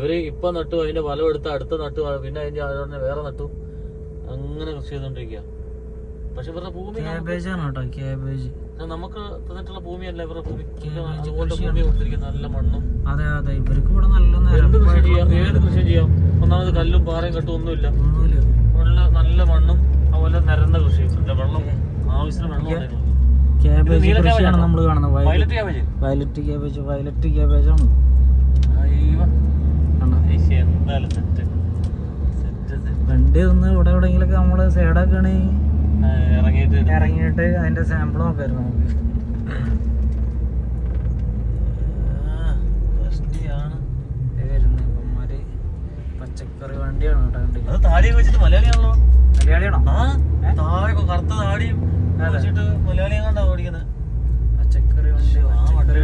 ഇവര് ഇപ്പൊ നട്ടു, അതിന്റെ വലം എടുത്ത് അടുത്ത നട്ടു, പിന്നെ അതിന്റെ വേറെ നട്ടു, അങ്ങനെ കൃഷി ചെയ്തോണ്ടിരിക്കുക. പക്ഷെ ഇവരുടെ ഭൂമി നമുക്ക് തന്നിട്ടുള്ള ഭൂമിയല്ല ഇവരുടെ ഭൂമി. അതുപോലെ ഭൂമി കൊടുത്തിരിക്കുന്ന നല്ല മണ്ണും. അതെ അതെ, ഇവർക്ക് ഇവിടെ നല്ല എന്ത് കൃഷി ചെയ്യാം, ഏത് കൃഷി ചെയ്യാം. ഒന്നാമത് കല്ലും പാറയും കെട്ടും ഒന്നുമില്ല, നല്ല മണ്ണും അതുപോലെ നിരന്ന കൃഷി. വെള്ളം ആവശ്യത്തിന് വെള്ളം. നമ്മൾ കാണുന്നത് വയലറ്റ് ക്യാബേജ് ആണ്. വണ്ടി ഒന്ന് ഇവിടെ എവിടെയെങ്കിലൊക്കെ നമ്മള് സൈഡാക്കണേ ഇറങ്ങിയിട്ട് അതിന്റെ സാമ്പിൾ നോക്കായിരുന്നു നമുക്ക്. വരുന്നമാര് പച്ചക്കറി വണ്ടിയാണ് കേട്ടോ. താടിയൊക്കെ വെച്ചിട്ട് മലയാളിയാണല്ലോ. മലയാളിയാണോ? താഴെ കറുത്ത താടിയും വെച്ചിട്ട് മലയാളിയെ കണ്ടാ ഓടിക്കുന്നത്. പച്ചക്കറി വണ്ടി.